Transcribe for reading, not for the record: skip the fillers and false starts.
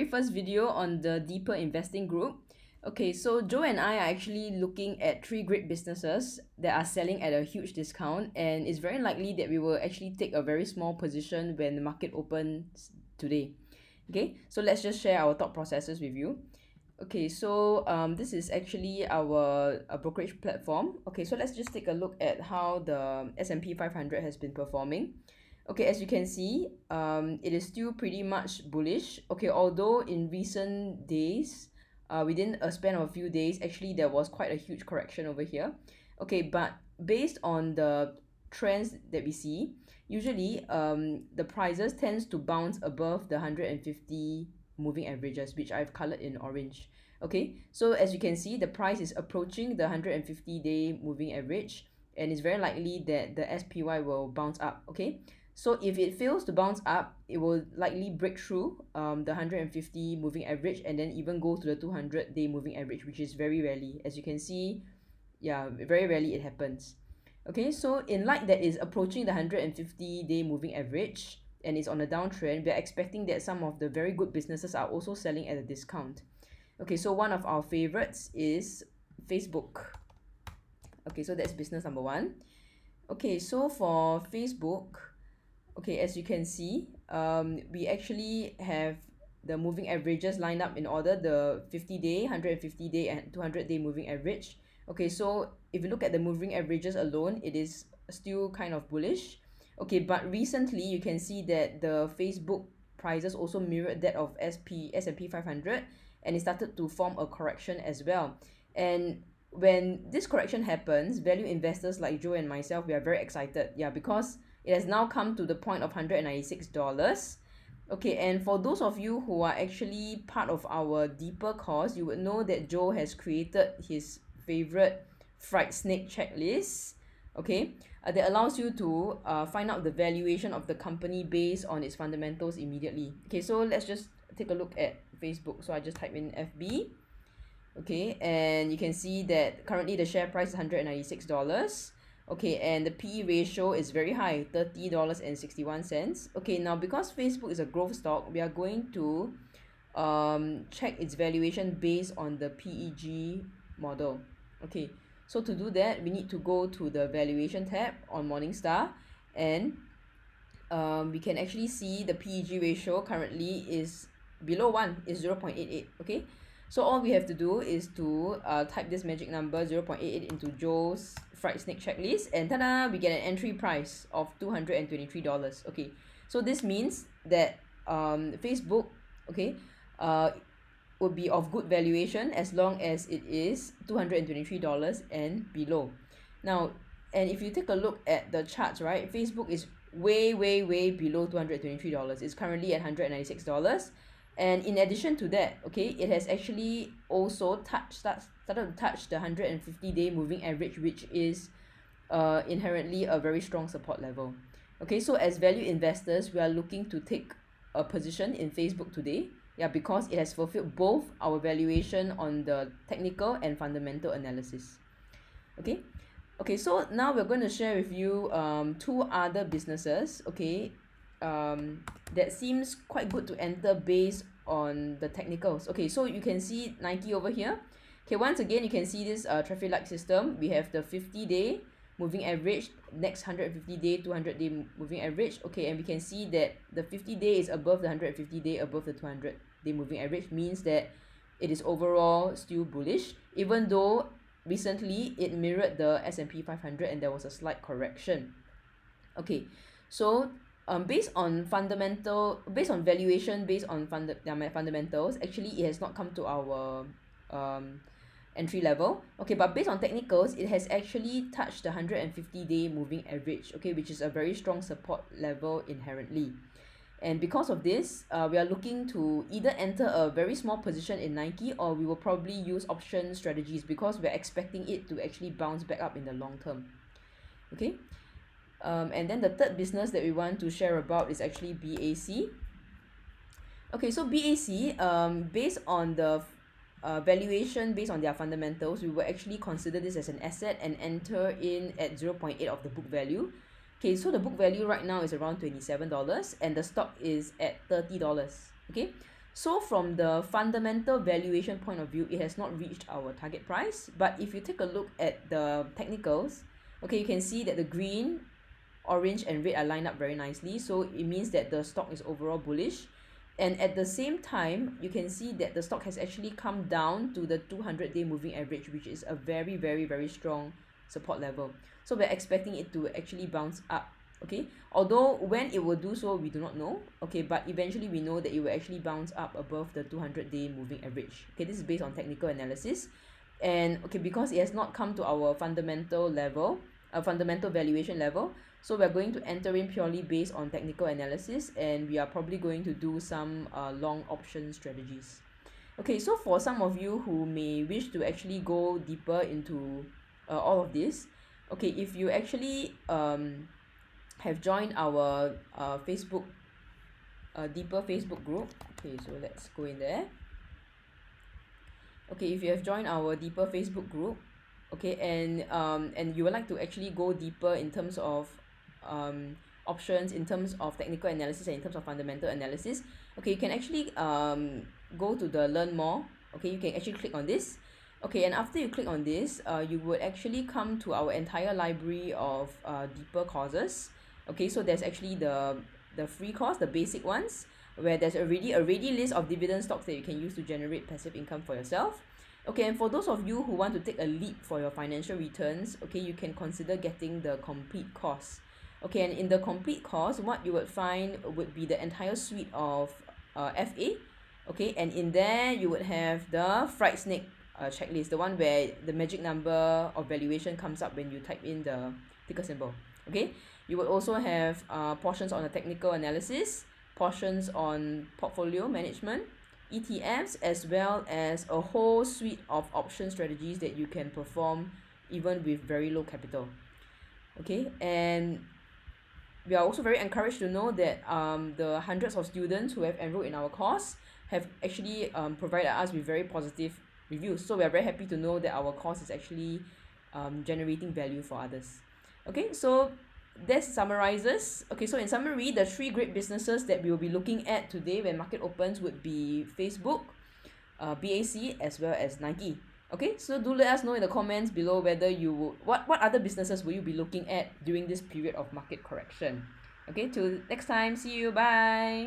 first video on the Deeper Investing group. Okay, so Joe and I are actually looking at three great businesses that are selling at a huge discount, and it's very likely that we will actually take a very small position when the market opens today. Okay, so let's just share our thought processes with you. Okay, so this is actually our brokerage platform. Okay, so let's just take a look at how the S&P 500 has been performing. Okay, as you can see, it is still pretty much bullish. Okay, although in recent days, within a span of a few days, actually there was quite a huge correction over here. Okay, but based on the trends that we see, usually the prices tends to bounce above the 150 moving averages, which I've colored in orange. Okay, so as you can see, the price is approaching the 150-day moving average, and it's very likely that the SPY will bounce up. Okay, so if it fails to bounce up, it will likely break through the 150 moving average and then even go to the 200-day moving average, which is very rarely. As you can see, yeah, very rarely it happens. Okay, so in light that is approaching the 150-day moving average and is on a downtrend, we are expecting that some of the very good businesses are also selling at a discount. Okay, so one of our favorites is Facebook. Okay, so that's business number one. Okay, so for Facebook, okay, as you can see, we actually have the moving averages lined up in order, the 50-day, 150-day, and 200-day moving average. Okay, so if you look at the moving averages alone, it is still kind of bullish. Okay, but recently you can see that the Facebook prices also mirrored that of S&P 500, and it started to form a correction as well. And when this correction happens, value investors like Joe and myself, we are very excited. Yeah, because it has now come to the point of $196. Okay, and for those of you who are actually part of our deeper course, you would know that Joe has created his favorite fried snake checklist. Okay, that allows you to find out the valuation of the company based on its fundamentals immediately. Okay, so let's just take a look at Facebook. So I just type in FB. Okay, and you can see that currently the share price is $196. Okay, and the PE ratio is very high, $30.61. Okay, now because Facebook is a growth stock, we are going to check its valuation based on the PEG model. Okay, so to do that, we need to go to the valuation tab on Morningstar, and we can actually see the PEG ratio currently is below 1, is 0.88. Okay, so all we have to do is to type this magic number 0.88 into Joe's fried snake checklist, and ta-da, we get an entry price of $223. Okay, so this means that Facebook, okay, would be of good valuation as long as it is $223 and below. Now, and if you take a look at the charts, right, Facebook is way below $223. It's currently at $196. And in addition to that, okay, it has actually also started to touch the 150-day moving average, which is inherently a very strong support level. Okay, so as value investors, we are looking to take a position in Facebook today. Yeah, because it has fulfilled both our valuation on the technical and fundamental analysis. Okay, so now we're going to share with you two other businesses, okay, that seems quite good to enter based on the technicals. Okay, so you can see Nike over here. Okay, once again, you can see this traffic light system. We have the 50-day moving average, next 150-day, 200-day moving average. Okay, and we can see that the 50-day is above the 150-day, above the 200-day moving average, means that it is overall still bullish, even though recently it mirrored the S&P 500 and there was a slight correction. Okay, so based on valuation, based on fundamentals, actually it has not come to our entry level. Okay, but based on technicals, it has actually touched the 150-day moving average, okay, which is a very strong support level inherently. And because of this, we are looking to either enter a very small position in Nike, or we will probably use option strategies because we're expecting it to actually bounce back up in the long term. Okay, and then the third business that we want to share about is actually BAC. Okay, so BAC, based on the valuation, based on their fundamentals, we will actually consider this as an asset and enter in at 0.8 of the book value. Okay, so the book value right now is around $27 and the stock is at $30. Okay, So from the fundamental valuation point of view, it has not reached our target price. But if you take a look at the technicals, okay, you can see that the green, orange and red are lined up very nicely, so it means that the stock is overall bullish. And at the same time, you can see that the stock has actually come down to the 200-day moving average, which is a very, very, very strong support level. So we're expecting it to actually bounce up, okay? Although when it will do so, we do not know, okay? But eventually we know that it will actually bounce up above the 200-day moving average. Okay, this is based on technical analysis. And okay, because it has not come to our fundamental level, fundamental valuation level, so we're going to enter in purely based on technical analysis, and we are probably going to do some long option strategies. Okay, so for some of you who may wish to actually go deeper into all of this, okay, if you actually have joined our Facebook deeper Facebook group, okay, so let's go in there. Okay, if you have joined our deeper Facebook group, okay, and you would like to actually go deeper in terms of options, in terms of technical analysis and in terms of fundamental analysis, okay, you can actually go to the learn more. Okay, you can actually click on this. Okay, and after you click on this, you would actually come to our entire library of deeper courses. Okay, so there's actually the free course, the basic ones, where there's already a ready list of dividend stocks that you can use to generate passive income for yourself. Okay, and for those of you who want to take a leap for your financial returns, okay, you can consider getting the complete course. Okay, and in the complete course, what you would find would be the entire suite of FA. Okay, and in there you would have the fried snake checklist, the one where the magic number of valuation comes up when you type in the ticker symbol. Okay, you would also have portions on the technical analysis, portions on portfolio management, ETFs, as well as a whole suite of option strategies that you can perform even with very low capital. Okay, and we are also very encouraged to know that the hundreds of students who have enrolled in our course have actually provided us with very positive reviews. So we are very happy to know that our course is actually generating value for others. Okay, so that summarizes. Okay, so in summary, the three great businesses that we will be looking at today when market opens would be Facebook, BAC, as well as Nike. Okay, so do let us know in the comments below whether you would, what other businesses will you be looking at during this period of market correction. Okay, till next time, see you, bye.